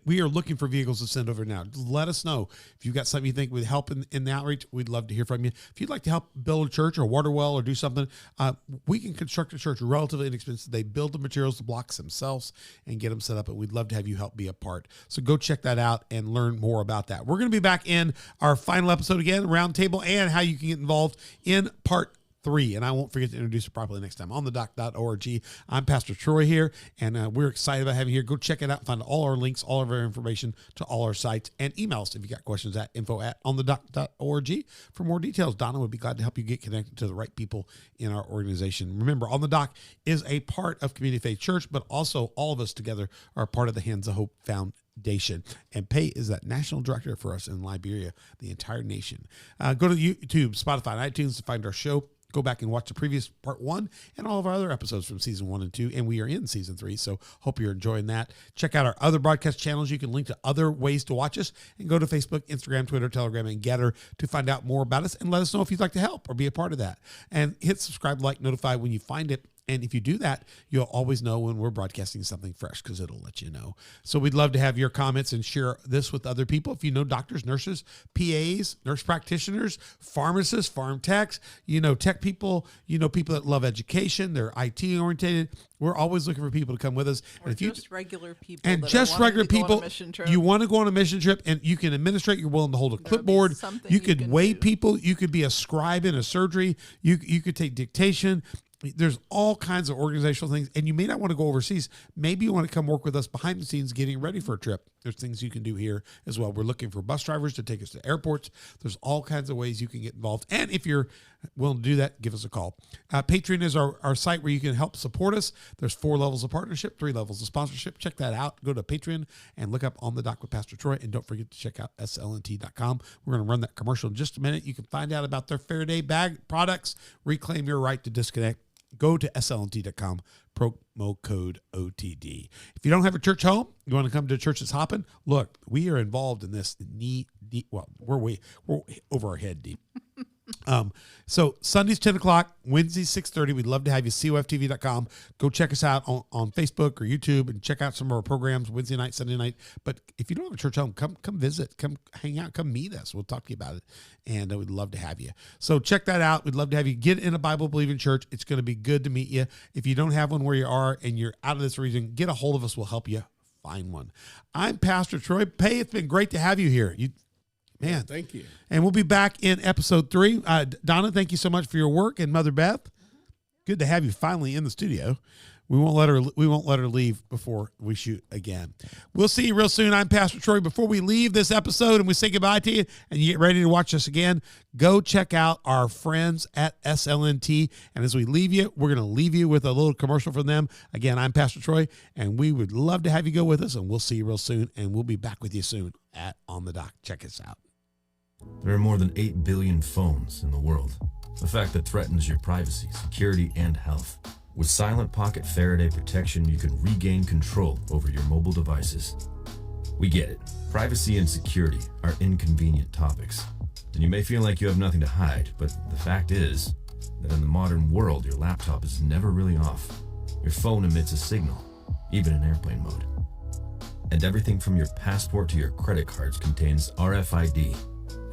we are looking for vehicles to send over now. Let us know if you've got something you think would help in the outreach. We'd love to hear from you. If you'd like to help build a church or a water well or do something, we can construct a church relatively inexpensive. They build the materials, the blocks themselves, and get them set up. And we'd love to have you help be a part. So go check that out and learn more about that. We're going to be back in our final episode again, roundtable, and how you can get involved in part 3, and I won't forget to introduce it properly next time on thedoc.org. I'm Pastor Troy here, and we're excited about having you here. Go check it out, find all our links, all of our information to all our sites, and email us if you got questions at info@onthedoc.org for more details. Donna would be glad to help you get connected to the right people in our organization. Remember, On the Doc is a part of Community Faith Church, but also all of us together are part of the Hands of Hope Foundation. And Paye is that national director for us in Liberia, the entire nation. Go to YouTube, Spotify, and iTunes to find our show. Go back and watch the previous part 1 and all of our other episodes from season 1 and 2. And we are in season 3. So hope you're enjoying that. Check out our other broadcast channels. You can link to other ways to watch us and go to Facebook, Instagram, Twitter, Telegram, and Getter to find out more about us and let us know if you'd like to help or be a part of that. And hit subscribe, like, notify when you find it. And if you do that, you'll always know when we're broadcasting something fresh because it'll let you know. So we'd love to have your comments and share this with other people. If you know doctors, nurses, PAs, nurse practitioners, pharmacists, farm techs, tech people, people that love education, they're IT oriented. We're always looking for people to come with us. Or and just regular people. And just regular people. You want to go on a mission trip and you can administrate. You're willing to hold a clipboard. You could weigh people. You could be a scribe in a surgery. You could take dictation. There's all kinds of organizational things, and you may not want to go overseas. Maybe you want to come work with us behind the scenes getting ready for a trip. There's things you can do here as well. We're looking for bus drivers to take us to airports. There's all kinds of ways you can get involved. And if you're willing to do that, give us a call. Patreon is our site where you can help support us. There's 4 levels of partnership, 3 levels of sponsorship. Check that out. Go to Patreon and look up On the Doc with Pastor Troy. And don't forget to check out slnt.com. We're going to run that commercial in just a minute. You can find out about their Faraday bag products. Reclaim your right to disconnect. Go to slnt.com, promo code OTD. If you don't have a church home, you want to come to a church that's hopping, look, we are involved in this knee deep. Well, we're over our head deep. So Sundays 10 o'clock, Wednesdays 6:30. We'd love to have you. COFTV.com. Go check us out on Facebook or YouTube and check out some of our programs Wednesday night, Sunday night. But if you don't have a church home, come visit, come hang out, come meet us. We'll talk to you about it, and we'd love to have you. So check that out. We'd love to have you. Get in a Bible believing church. It's going to be good to meet you. If you don't have one where you are and you're out of this region, get a hold of us. We'll help you find one. I'm Pastor Troy. Paye, it's been great to have you here. Man, thank you. And we'll be back in episode 3. Donna, thank you so much for your work, and Mother Beth, good to have you finally in the studio. We won't let her leave before we shoot again. We'll see you real soon. I'm Pastor Troy. Before we leave this episode and we say goodbye to you and you get ready to watch us again, go check out our friends at SLNT. And as we leave you, we're going to leave you with a little commercial from them. Again, I'm Pastor Troy, and we would love to have you go with us, and we'll see you real soon, and we'll be back with you soon at On the Doc. Check us out. There are more than 8 billion phones in the world, a fact that threatens your privacy, security, and health. With Silent Pocket Faraday protection, you can regain control over your mobile devices. We get it. Privacy and security are inconvenient topics, and you may feel like you have nothing to hide, but the fact is that in the modern world, your laptop is never really off. Your phone emits a signal, even in airplane mode. And everything from your passport to your credit cards contains RFID,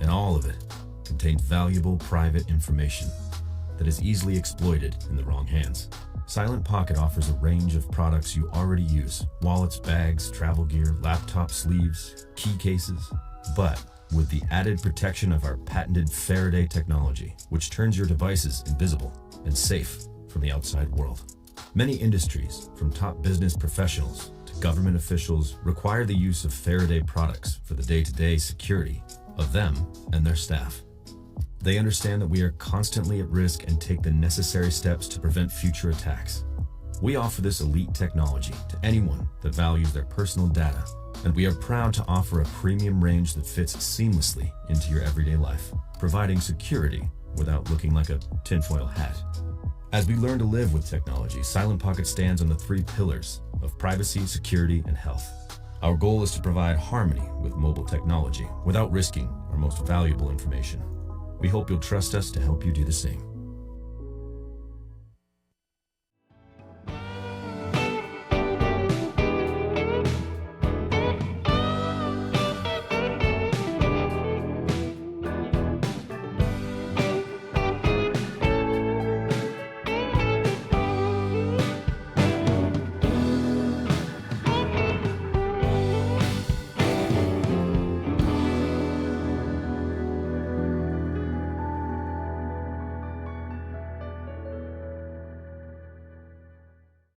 and all of it contains valuable private information that is easily exploited in the wrong hands. Silent Pocket offers a range of products you already use: wallets, bags, travel gear, laptop sleeves, key cases, but with the added protection of our patented Faraday technology, which turns your devices invisible and safe from the outside world. Many industries, from top business professionals to government officials, require the use of Faraday products for the day-to-day security of them and their staff. They understand that we are constantly at risk and take the necessary steps to prevent future attacks. We offer this elite technology to anyone that values their personal data, and we are proud to offer a premium range that fits seamlessly into your everyday life, providing security without looking like a tinfoil hat. As we learn to live with technology, Silent Pocket stands on the 3 pillars of privacy, security, and health. Our goal is to provide harmony with mobile technology without risking our most valuable information. We hope you'll trust us to help you do the same.